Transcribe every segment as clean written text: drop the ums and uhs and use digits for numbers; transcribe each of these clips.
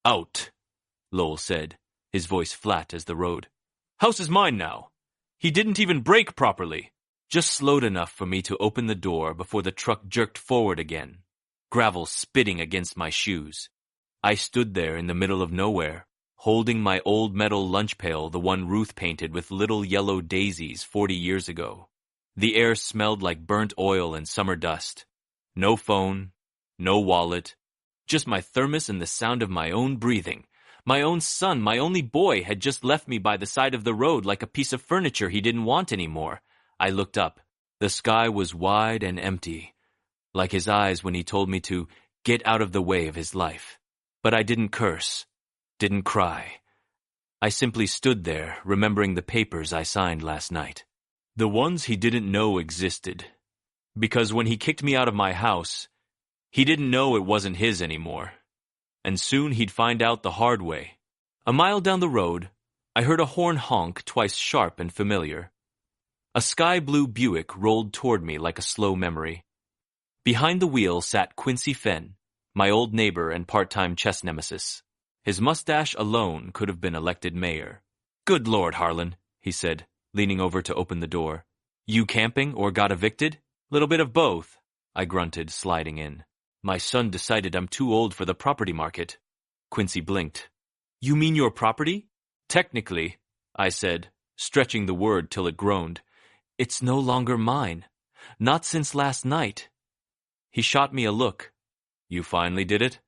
Out, Lowell said, his voice flat as the road. House is mine now. He didn't even brake properly. Just slowed enough for me to open the door before the truck jerked forward again, gravel spitting against my shoes. I stood there in the middle of nowhere, holding my old metal lunch pail, the one Ruth painted with little yellow daisies 40 years ago. The air smelled like burnt oil and summer dust. No phone, no wallet, just my thermos and the sound of my own breathing. My own son, my only boy, had just left me by the side of the road like a piece of furniture he didn't want anymore. I looked up. The sky was wide and empty, like his eyes when he told me to get out of the way of his life. But I didn't curse, didn't cry. I simply stood there, remembering the papers I signed last night. The ones he didn't know existed. Because when he kicked me out of my house, he didn't know it wasn't his anymore. And soon he'd find out the hard way. A mile down the road, I heard a horn honk twice sharp and familiar. A sky-blue Buick rolled toward me like a slow memory. Behind the wheel sat Quincy Fenn, my old neighbor and part-time chess nemesis. His mustache alone could have been elected mayor. "Good Lord, Harlan," he said, leaning over to open the door. "You camping or got evicted?" "Little bit of both," I grunted, sliding in. "My son decided I'm too old for the property market." Quincy blinked. "You mean your property?" "Technically," I said, stretching the word till it groaned. "It's no longer mine. Not since last night." He shot me a look. "You finally did it?"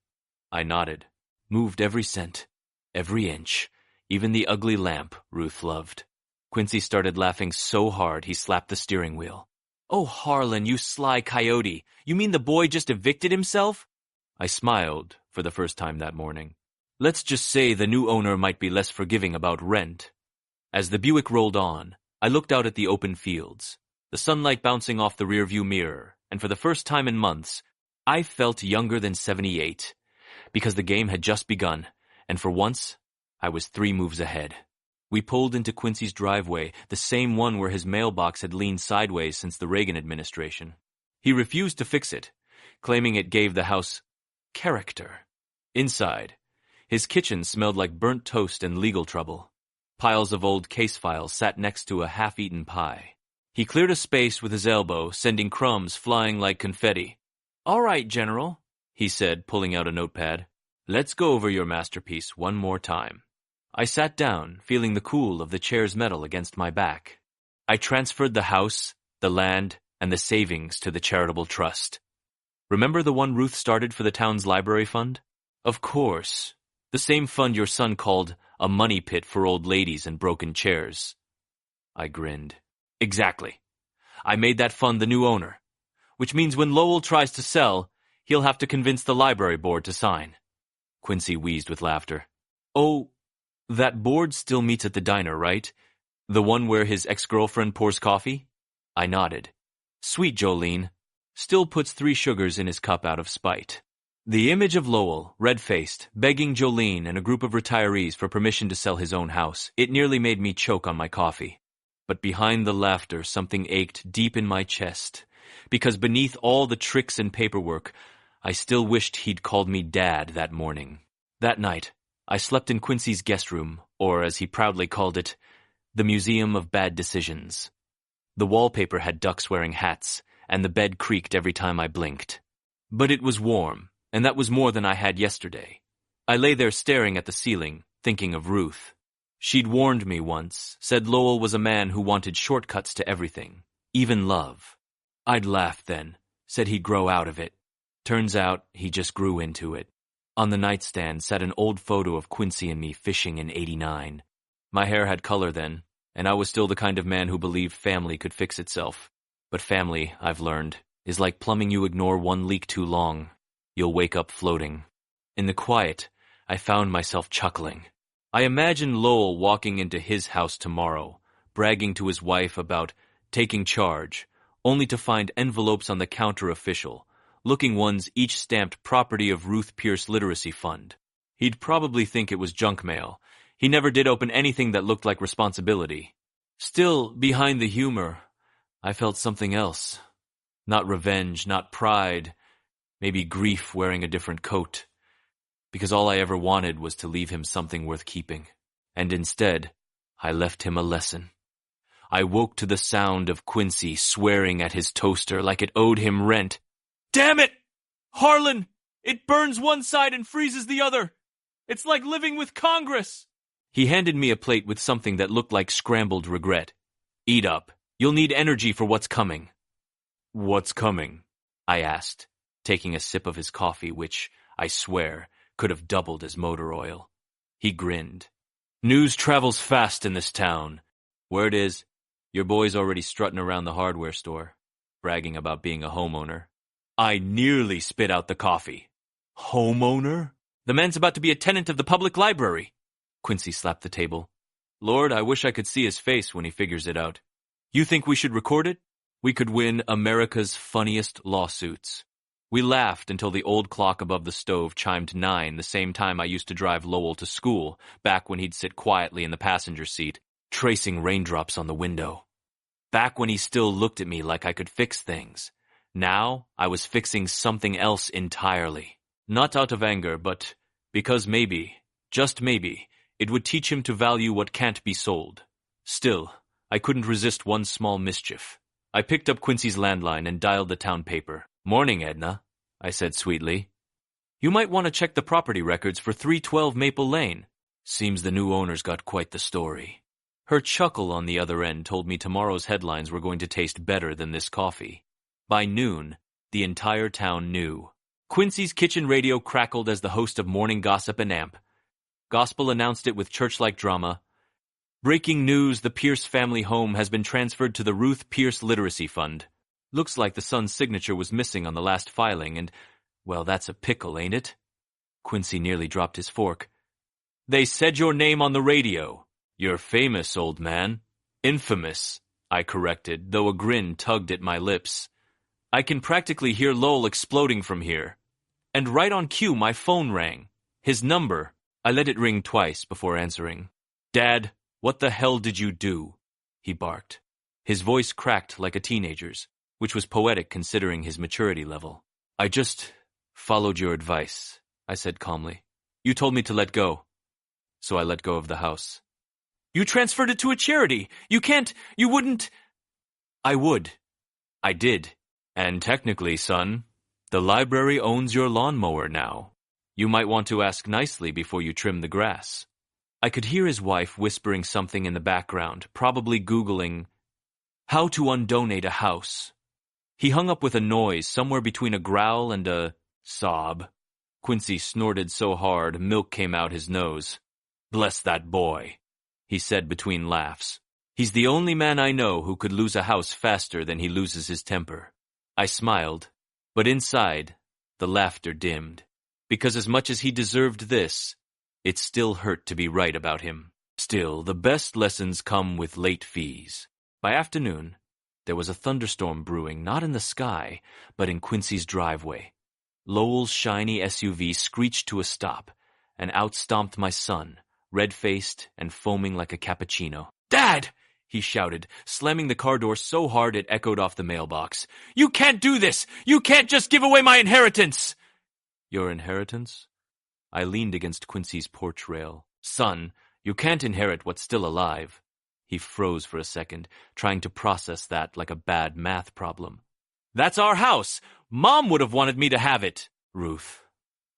I nodded. "Moved every cent, every inch, even the ugly lamp Ruth loved." Quincy started laughing so hard he slapped the steering wheel. "Oh, Harlan, you sly coyote. You mean the boy just evicted himself?" I smiled for the first time that morning. Let's just say the new owner might be less forgiving about rent. As the Buick rolled on, I looked out at the open fields, the sunlight bouncing off the rearview mirror, and for the first time in months, I felt younger than 78, because the game had just begun, and for once, I was 3 moves ahead. We pulled into Quincy's driveway, the same one where his mailbox had leaned sideways since the Reagan administration. He refused to fix it, claiming it gave the house character. Inside, his kitchen smelled like burnt toast and legal trouble. Piles of old case files sat next to a half-eaten pie. He cleared a space with his elbow, sending crumbs flying like confetti. "All right, General," he said, pulling out a notepad. "Let's go over your masterpiece one more time." I sat down, feeling the cool of the chair's metal against my back. I transferred the house, the land, and the savings to the charitable trust. Remember the one Ruth started for the town's library fund? Of course. The same fund your son called a money pit for old ladies and broken chairs. I grinned. Exactly. I made that fund the new owner, which means when Lowell tries to sell, he'll have to convince the library board to sign. Quincy wheezed with laughter. "Oh, that board still meets at the diner, right? The one where his ex-girlfriend pours coffee?" I nodded. "Sweet Jolene. Still puts 3 sugars in his cup out of spite." The image of Lowell, red-faced, begging Jolene and a group of retirees for permission to sell his own house, it nearly made me choke on my coffee. But behind the laughter, something ached deep in my chest, because beneath all the tricks and paperwork, I still wished he'd called me Dad that morning. That night, I slept in Quincy's guest room, or as he proudly called it, the Museum of Bad Decisions. The wallpaper had ducks wearing hats, and the bed creaked every time I blinked. But it was warm, and that was more than I had yesterday. I lay there staring at the ceiling, thinking of Ruth. She'd warned me once, said Lowell was a man who wanted shortcuts to everything, even love. I'd laughed then, said he'd grow out of it. Turns out he just grew into it. On the nightstand sat an old photo of Quincy and me fishing in '89. My hair had color then, and I was still the kind of man who believed family could fix itself. But family, I've learned, is like plumbing. You ignore one leak too long, you'll wake up floating. In the quiet, I found myself chuckling. I imagined Lowell walking into his house tomorrow, bragging to his wife about taking charge, only to find envelopes on the counter official, looking ones each stamped property of Ruth Pierce Literacy Fund. He'd probably think it was junk mail. He never did open anything that looked like responsibility. Still, behind the humor, I felt something else. Not revenge, not pride, maybe grief wearing a different coat. because all I ever wanted was to leave him something worth keeping. And instead, I left him a lesson. I woke to the sound of Quincy swearing at his toaster like it owed him rent. "Damn it! Harlan! It burns one side and freezes the other! It's like living with Congress!" He handed me a plate with something that looked like scrambled regret. "Eat up. You'll need energy for what's coming." "What's coming?" I asked, taking a sip of his coffee, which, I swear, could have doubled as motor oil. He grinned. "News travels fast in this town. Word is, your boy's already strutting around the hardware store, bragging about being a homeowner." I nearly spit out the coffee. "Homeowner? The man's about to be a tenant of the public library." Quincy slapped the table. "Lord, I wish I could see his face when he figures it out. You think we should record it? We could win America's funniest lawsuits." We laughed until the old clock above the stove chimed 9, the same time I used to drive Lowell to school, back when he'd sit quietly in the passenger seat, tracing raindrops on the window. Back when he still looked at me like I could fix things. Now, I was fixing something else entirely. Not out of anger, but because maybe, just maybe, it would teach him to value what can't be sold. Still, I couldn't resist one small mischief. I picked up Quincy's landline and dialed the town paper. "Morning, Edna," I said sweetly. "You might want to check the property records for 312 Maple Lane. Seems the new owner's got quite the story." Her chuckle on the other end told me tomorrow's headlines were going to taste better than this coffee. By noon, the entire town knew. Quincy's kitchen radio crackled as the host of Morning Gossip and Amp. Gospel announced it with church-like drama. "Breaking news, the Pierce family home has been transferred to the Ruth Pierce Literacy Fund. Looks like the son's signature was missing on the last filing, and, well, that's a pickle, ain't it?" Quincy nearly dropped his fork. "They said your name on the radio. You're famous, old man." "Infamous," I corrected, though a grin tugged at my lips. "I can practically hear Lowell exploding from here." And right on cue, my phone rang. His number. I let it ring twice before answering. "Dad, what the hell did you do?" he barked. His voice cracked like a teenager's, which was poetic considering his maturity level. "I just followed your advice," I said calmly. "You told me to let go, so I let go of the house." "You transferred it to a charity. You wouldn't." "I would. I did. And technically, son, the library owns your lawnmower now. You might want to ask nicely before you trim the grass." I could hear his wife whispering something in the background, probably Googling how to undonate a house. He hung up with a noise somewhere between a growl and a sob. Quincy snorted so hard, milk came out his nose. "Bless that boy," he said between laughs. "He's the only man I know who could lose a house faster than he loses his temper." I smiled, but inside, the laughter dimmed, because as much as he deserved this, it still hurt to be right about him. Still, the best lessons come with late fees. By afternoon, there was a thunderstorm brewing, not in the sky, but in Quincy's driveway. Lowell's shiny SUV screeched to a stop, and out stomped my son, red-faced and foaming like a cappuccino. "Dad!" he shouted, slamming the car door so hard it echoed off the mailbox. "You can't do this! You can't just give away my inheritance!" "Your inheritance?" I leaned against Quincy's porch rail. "Son, you can't inherit what's still alive." He froze for a second, trying to process that like a bad math problem. "That's our house! Mom would have wanted me to have it!" "Ruth,"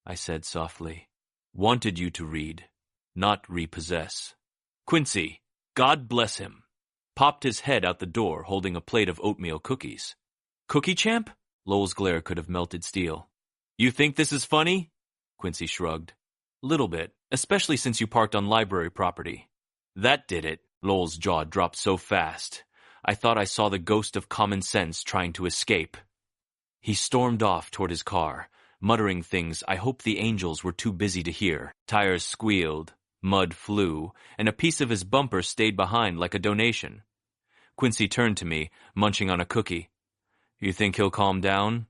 I said softly, "wanted you to read, not repossess." Quincy, God bless him, popped his head out the door holding a plate of oatmeal cookies. "Cookie champ?" Lowell's glare could have melted steel. "You think this is funny?" Quincy shrugged. "Little bit, especially since you parked on library property." "That did it." Lowell's jaw dropped so fast, I thought I saw the ghost of common sense trying to escape. He stormed off toward his car, muttering things I hope the angels were too busy to hear. Tires squealed, mud flew, and a piece of his bumper stayed behind like a donation. Quincy turned to me, munching on a cookie. "You think he'll calm down?"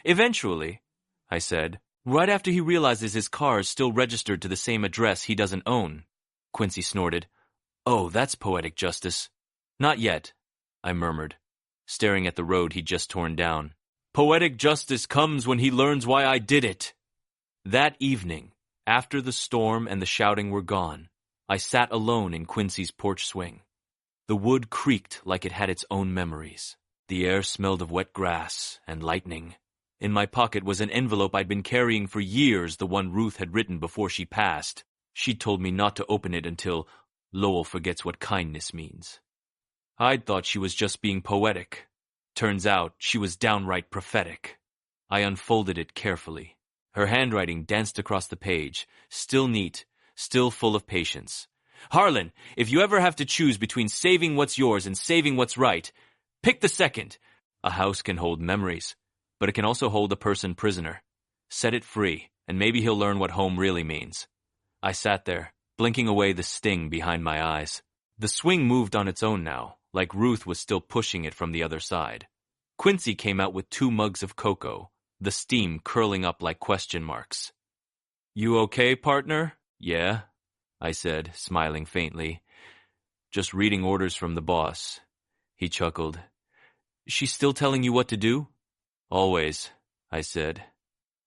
"Eventually," I said, "right after he realizes his car is still registered to the same address he doesn't own." Quincy snorted. "Oh, that's poetic justice." "Not yet," I murmured, staring at the road he'd just torn down. "Poetic justice comes when he learns why I did it." That evening, After the storm and the shouting were gone, I sat alone in Quincy's porch swing. The wood creaked like it had its own memories. The air smelled of wet grass and lightning. In my pocket was an envelope I'd been carrying for years, the one Ruth had written before she passed. She'd told me not to open it until Lowell forgets what kindness means. I'd thought she was just being poetic. Turns out she was downright prophetic. I unfolded it carefully. Her handwriting danced across the page, still neat, still full of patience. Harlan, if you ever have to choose between saving what's yours and saving what's right, pick the second. A house can hold memories, but it can also hold a person prisoner. Set it free, and maybe he'll learn what home really means. I sat there, blinking away the sting behind my eyes. The swing moved on its own now, like Ruth was still pushing it from the other side. Quincy came out with 2 mugs of cocoa, the steam curling up like question marks. You okay, partner? Yeah, I said, smiling faintly. Just reading orders from the boss. He chuckled. She's still telling you what to do? Always, I said.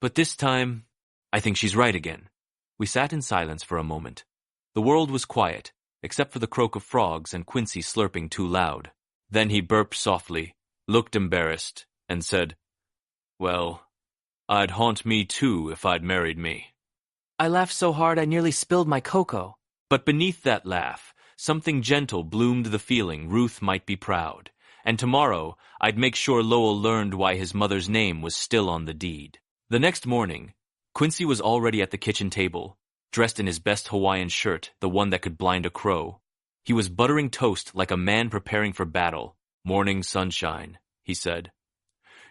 But this time, I think she's right again. We sat in silence for a moment. The world was quiet, except for the croak of frogs and Quincy slurping too loud. Then he burped softly, looked embarrassed, and said, Well, I'd haunt me too if I'd married me. I laughed so hard I nearly spilled my cocoa. But beneath that laugh, something gentle bloomed the feeling Ruth might be proud. And tomorrow, I'd make sure Lowell learned why his mother's name was still on the deed. The next morning, Quincy was already at the kitchen table, dressed in his best Hawaiian shirt, the one that could blind a crow. He was buttering toast like a man preparing for battle. Morning sunshine, he said.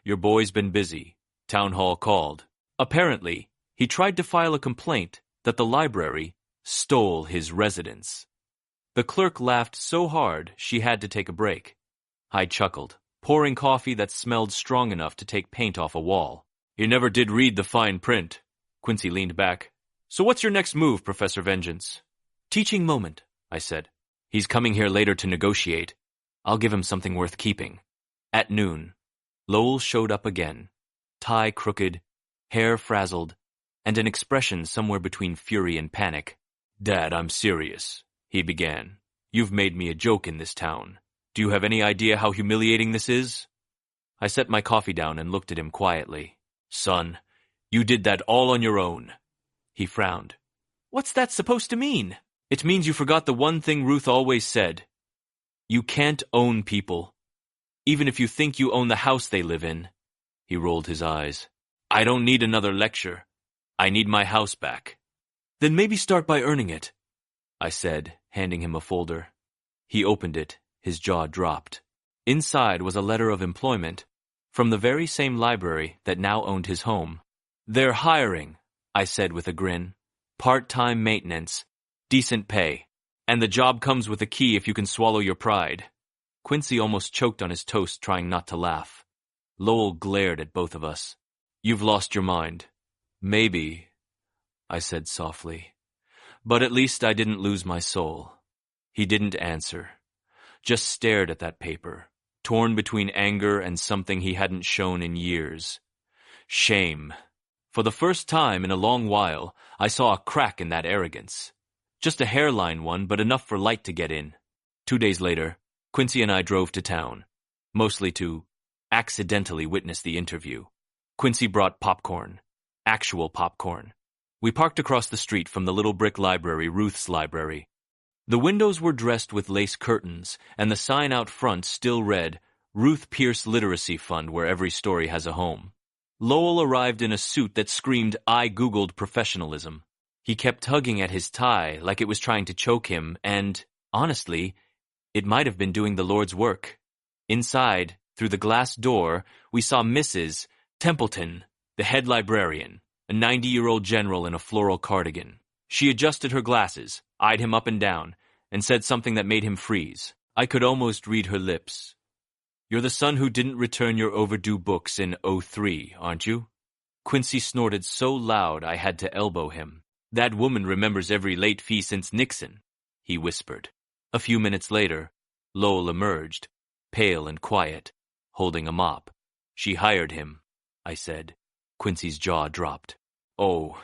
Your boy's been busy. Town hall called. Apparently, he tried to file a complaint that the library stole his residence. The clerk laughed so hard she had to take a break. I chuckled, pouring coffee that smelled strong enough to take paint off a wall. You never did read the fine print. Quincy leaned back. So what's your next move, Professor Vengeance? Teaching moment, I said. He's coming here later to negotiate. I'll give him something worth keeping. At noon, Lowell showed up again, tie crooked, hair frazzled, and an expression somewhere between fury and panic. Dad, I'm serious, he began. You've made me a joke in this town. Do you have any idea how humiliating this is? I set my coffee down and looked at him quietly. Son, you did that all on your own. He frowned. What's that supposed to mean? It means you forgot the one thing Ruth always said. You can't own people, even if you think you own the house they live in. He rolled his eyes. I don't need another lecture. I need my house back. Then maybe start by earning it, I said, handing him a folder. He opened it. His jaw dropped. Inside was a letter of employment from the very same library that now owned his home. They're hiring, I said with a grin. Part-time maintenance, decent pay, and the job comes with a key if you can swallow your pride. Quincy almost choked on his toast, trying not to laugh. Lowell glared at both of us. You've lost your mind. Maybe, I said softly. But at least I didn't lose my soul. He didn't answer. Just stared at that paper, torn between anger and something he hadn't shown in years. Shame. For the first time in a long while, I saw a crack in that arrogance. Just a hairline one, but enough for light to get in. 2 days later, Quincy and I drove to town, mostly to accidentally witness the interview. Quincy brought popcorn, actual popcorn. We parked across the street from the little brick library, Ruth's library. The windows were dressed with lace curtains, and the sign out front still read, Ruth Pierce Literacy Fund, where every story has a home. Lowell arrived in a suit that screamed, I Googled professionalism. He kept tugging at his tie like it was trying to choke him, and, honestly, it might have been doing the Lord's work. Inside, through the glass door, we saw Mrs. Templeton, the head librarian, a 90-year-old general in a floral cardigan. She adjusted her glasses, eyed him up and down, and said something that made him freeze. I could almost read her lips. You're the son who didn't return your overdue books in '03, aren't you? Quincy snorted so loud I had to elbow him. That woman remembers every late fee since Nixon, he whispered. A few minutes later, Lowell emerged, pale and quiet, holding a mop. She hired him, I said. Quincy's jaw dropped. Oh,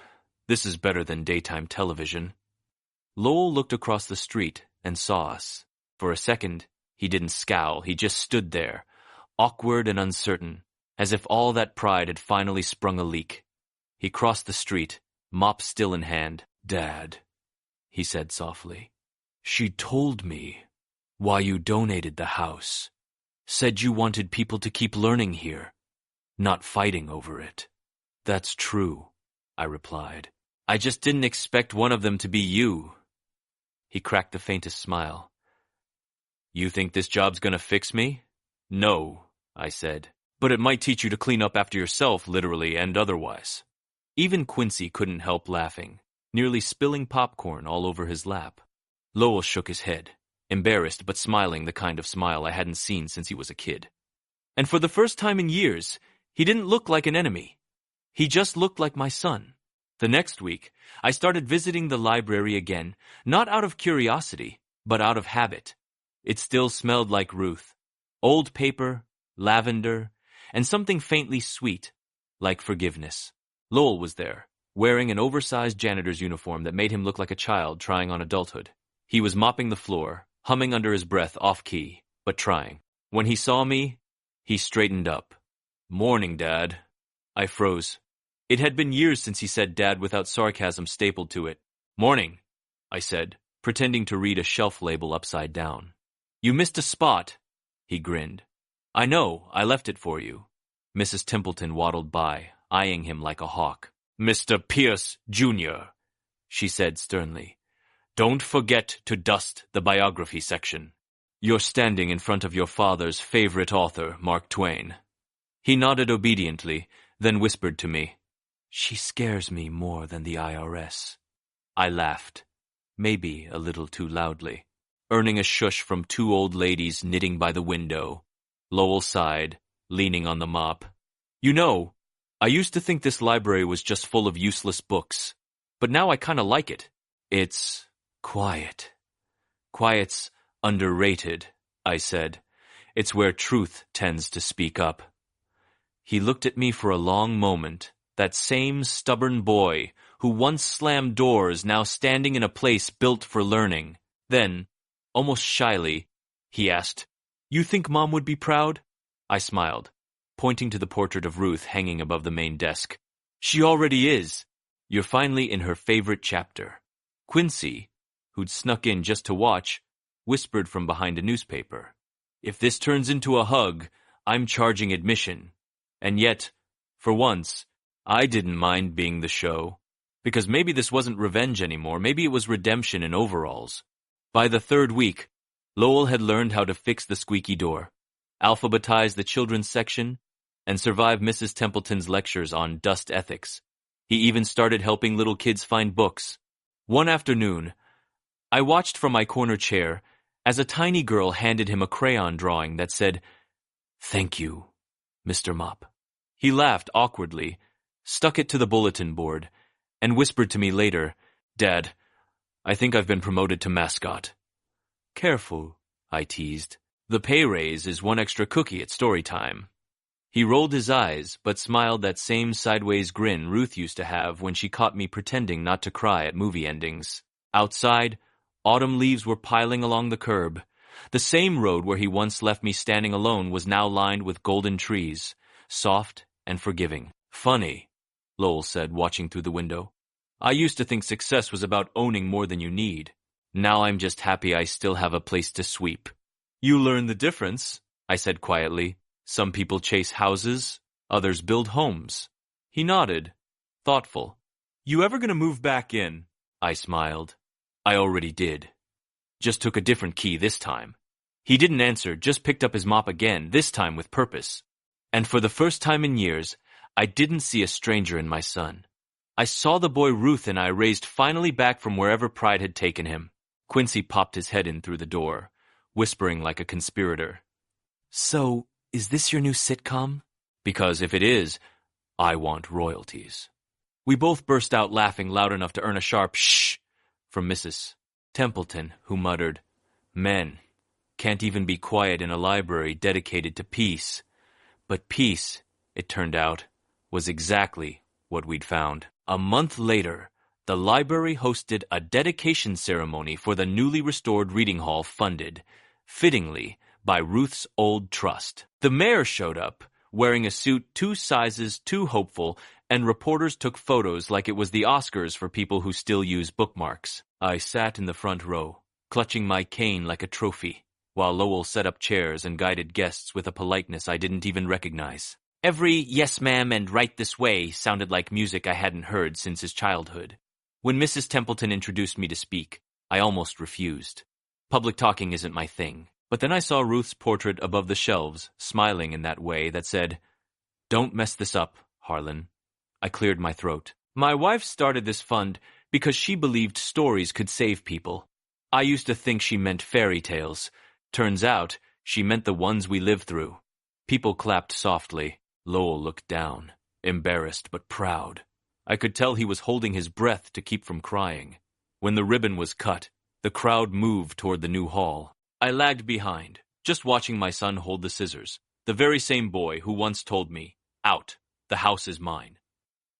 This is better than daytime television. Lowell looked across the street and saw us. For a second, he didn't scowl, he just stood there, awkward and uncertain, as if all that pride had finally sprung a leak. He crossed the street, mop still in hand. "Dad," he said softly, "she told me why you donated the house. Said you wanted people to keep learning here, not fighting over it." "That's true," I replied. "I just didn't expect one of them to be you." He cracked the faintest smile. "You think this job's gonna fix me?" "No," I said, "but it might teach you to clean up after yourself, literally and otherwise." Even Quincy couldn't help laughing, nearly spilling popcorn all over his lap. Lowell shook his head, embarrassed but smiling the kind of smile I hadn't seen since he was a kid. And for the first time in years, he didn't look like an enemy. He just looked like my son. The next week, I started visiting the library again, not out of curiosity, but out of habit. It still smelled like Ruth. Old paper, lavender, and something faintly sweet, like forgiveness. Lowell was there, wearing an oversized janitor's uniform that made him look like a child trying on adulthood. He was mopping the floor, humming under his breath off-key, but trying. When he saw me, he straightened up. "Morning, Dad." I froze. It had been years since he said Dad without sarcasm stapled to it. "Morning," I said, pretending to read a shelf label upside down. "You missed a spot," he grinned. "I know, I left it for you." Mrs. Templeton waddled by, eyeing him like a hawk. "Mr. Pierce, Jr.," she said sternly. "Don't forget to dust the biography section. You're standing in front of your father's favorite author, Mark Twain." He nodded obediently, then whispered to me, "She scares me more than the IRS." I laughed, maybe a little too loudly, earning a shush from two old ladies knitting by the window. Lowell sighed, leaning on the mop. "You know, I used to think this library was just full of useless books, but now I kind of like it. It's quiet." "Quiet's underrated," I said. "It's where truth tends to speak up." He looked at me for a long moment, that same stubborn boy who once slammed doors now standing in a place built for learning. Then, almost shyly, he asked, "You think Mom would be proud?" I smiled, pointing to the portrait of Ruth hanging above the main desk. "She already is. You're finally in her favorite chapter." Quincy, who'd snuck in just to watch, whispered from behind a newspaper, "If this turns into a hug, I'm charging admission." And yet, for once, I didn't mind being the show. Because maybe this wasn't revenge anymore, maybe it was redemption in overalls. By the third week, Lowell had learned how to fix the squeaky door, alphabetize the children's section, and survive Mrs. Templeton's lectures on dust ethics. He even started helping little kids find books. One afternoon, I watched from my corner chair as a tiny girl handed him a crayon drawing that said, "Thank you, Mr. Mop." He laughed awkwardly, stuck it to the bulletin board, and whispered to me later, "Dad, I think I've been promoted to mascot." "Careful," I teased. "The pay raise is one extra cookie at story time." He rolled his eyes, but smiled that same sideways grin Ruth used to have when she caught me pretending not to cry at movie endings. Outside, autumn leaves were piling along the curb. The same road where he once left me standing alone was now lined with golden trees, soft and forgiving. "Funny," Lowell said, watching through the window. "I used to think success was about owning more than you need. Now I'm just happy I still have a place to sweep." "You learn the difference," I said quietly. "Some people chase houses, others build homes." He nodded, thoughtful. "You ever gonna move back in?" I smiled. "I already did. Just took a different key this time." He didn't answer, just picked up his mop again, this time with purpose. And for the first time in years, I didn't see a stranger in my son. I saw the boy Ruth and I raised finally back from wherever pride had taken him. Quincy popped his head in through the door, whispering like a conspirator. "So, is this your new sitcom?" "Because if it is, I want royalties." We both burst out laughing loud enough to earn a sharp shh from Mrs. Templeton, who muttered, "Men can't even be quiet in a library dedicated to peace." But peace, it turned out, was exactly what we'd found. A month later, the library hosted a dedication ceremony for the newly restored reading hall funded, fittingly, by Ruth's old trust. The mayor showed up, wearing a suit 2 sizes too hopeful, and reporters took photos like it was the Oscars for people who still use bookmarks. I sat in the front row, clutching my cane like a trophy, while Lowell set up chairs and guided guests with a politeness I didn't even recognize. Every "yes ma'am" and "right this way" sounded like music I hadn't heard since his childhood. When Mrs. Templeton introduced me to speak, I almost refused. Public talking isn't my thing. But then I saw Ruth's portrait above the shelves, smiling in that way that said, "Don't mess this up, Harlan." I cleared my throat. My wife started this fund because she believed stories could save people. I used to think she meant fairy tales. Turns out, she meant the ones we live through. People clapped softly. Lowell looked down, embarrassed but proud. I could tell he was holding his breath to keep from crying. When the ribbon was cut, the crowd moved toward the new hall. I lagged behind, just watching my son hold the scissors, the very same boy who once told me, "Out, the house is mine."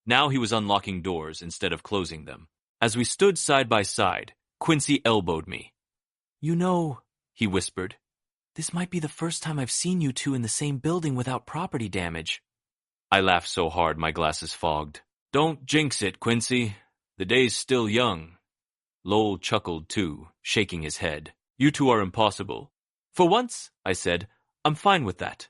Now he was unlocking doors instead of closing them. As we stood side by side, Quincy elbowed me. "You know," he whispered, "this might be the first time I've seen you two in the same building without property damage." I laughed so hard my glasses fogged. "Don't jinx it, Quincy. The day's still young." Lowell chuckled too, shaking his head. "You two are impossible." "For once," I said, "I'm fine with that."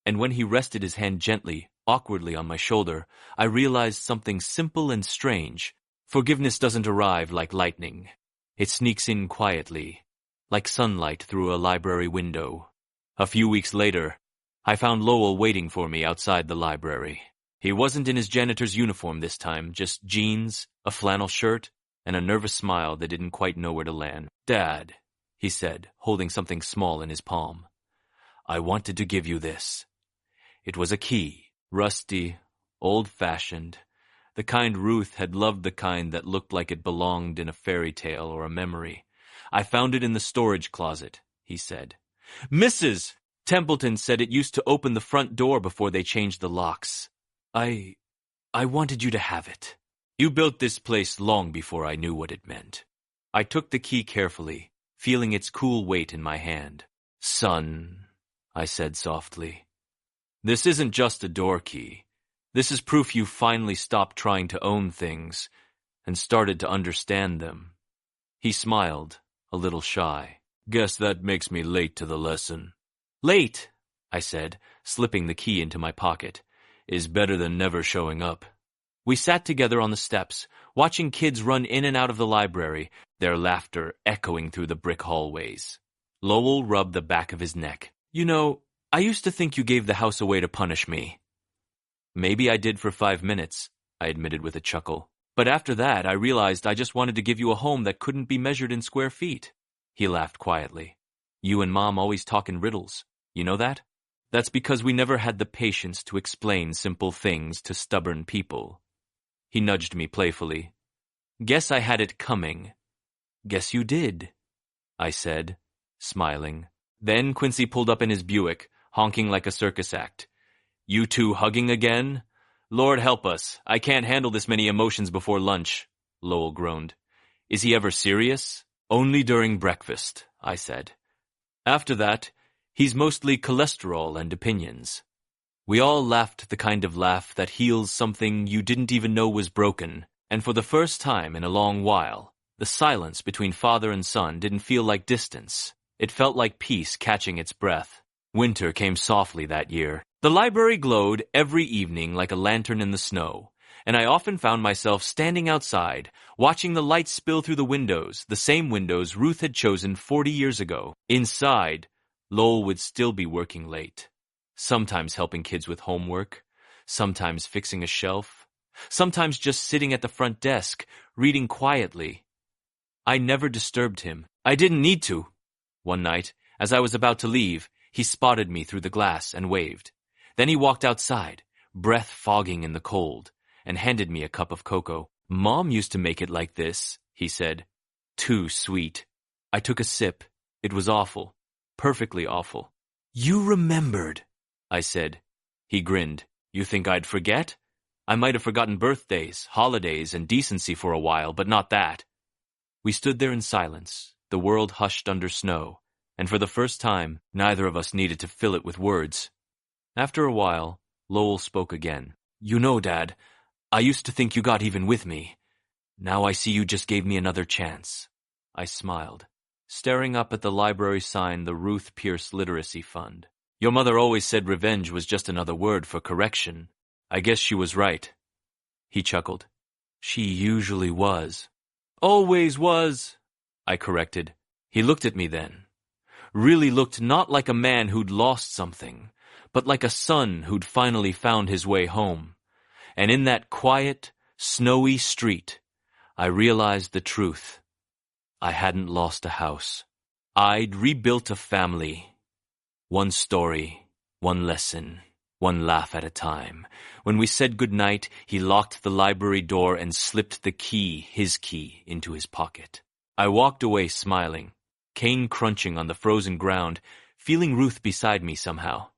And when he rested his hand gently, awkwardly on my shoulder, I realized something simple and strange. Forgiveness doesn't arrive like lightning. It sneaks in quietly, like sunlight through a library window. A few weeks later, I found Lowell waiting for me outside the library. He wasn't in his janitor's uniform this time, just jeans, a flannel shirt, and a nervous smile that didn't quite know where to land. "Dad," he said, holding something small in his palm, "I wanted to give you this." It was a key, rusty, old-fashioned, the kind Ruth had loved, the kind that looked like it belonged in a fairy tale or a memory. "I found it in the storage closet," he said. "Mrs. Templeton said it used to open the front door before they changed the locks. I wanted you to have it. You built this place long before I knew what it meant." I took the key carefully, feeling its cool weight in my hand. "Son," I said softly, "this isn't just a door key. This is proof you finally stopped trying to own things and started to understand them." He smiled, a little shy. "Guess that makes me late to the lesson." "Late," I said, slipping the key into my pocket, "is better than never showing up." We sat together on the steps, watching kids run in and out of the library, their laughter echoing through the brick hallways. Lowell rubbed the back of his neck. "You know, I used to think you gave the house away to punish me." "Maybe I did for 5 minutes," I admitted with a chuckle. "But after that, I realized I just wanted to give you a home that couldn't be measured in square feet." He laughed quietly. "You and Mom always talk in riddles. You know that? That's because we never had the patience to explain simple things to stubborn people." He nudged me playfully. "Guess I had it coming." "Guess you did," I said, smiling. Then Quincy pulled up in his Buick, honking like a circus act. "You two hugging again? Lord help us, I can't handle this many emotions before lunch," Lowell groaned. "Is he ever serious?" "Only during breakfast," I said. "After that, he's mostly cholesterol and opinions." We all laughed the kind of laugh that heals something you didn't even know was broken, and for the first time in a long while, the silence between father and son didn't feel like distance. It felt like peace catching its breath. Winter came softly that year. The library glowed every evening like a lantern in the snow, and I often found myself standing outside, watching the light spill through the windows, the same windows Ruth had chosen 40 years ago. Inside, Lowell would still be working late. Sometimes helping kids with homework, sometimes fixing a shelf, sometimes just sitting at the front desk, reading quietly. I never disturbed him. I didn't need to. One night, as I was about to leave, he spotted me through the glass and waved. Then he walked outside, breath fogging in the cold, and handed me a cup of cocoa. "Mom used to make it like this," he said. "Too sweet." I took a sip. It was awful. Perfectly awful. "You remembered," I said. He grinned. "You think I'd forget?" I might have forgotten birthdays, holidays, and decency for a while, but not that. We stood there in silence, the world hushed under snow, and for the first time, neither of us needed to fill it with words. After a while, Lowell spoke again. You know, Dad, I used to think you got even with me. Now I see you just gave me another chance. I smiled, staring up at the library sign, the Ruth Pierce Literacy Fund. Your mother always said revenge was just another word for correction. I guess she was right. He chuckled. She usually was. Always was, I corrected. He looked at me then. Really looked not like a man who'd lost something, but like a son who'd finally found his way home. And in that quiet, snowy street, I realized the truth. I hadn't lost a house. I'd rebuilt a family. One story, one lesson, one laugh at a time. When we said goodnight, he locked the library door and slipped the key, his key, into his pocket. I walked away smiling, cane crunching on the frozen ground, feeling Ruth beside me somehow.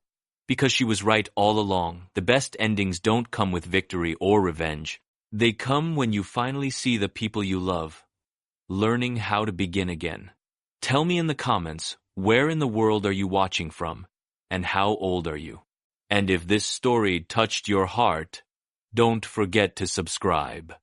Because she was right all along, the best endings don't come with victory or revenge. They come when you finally see the people you love, learning how to begin again. Tell me in the comments, where in the world are you watching from, and how old are you? And if this story touched your heart, don't forget to subscribe.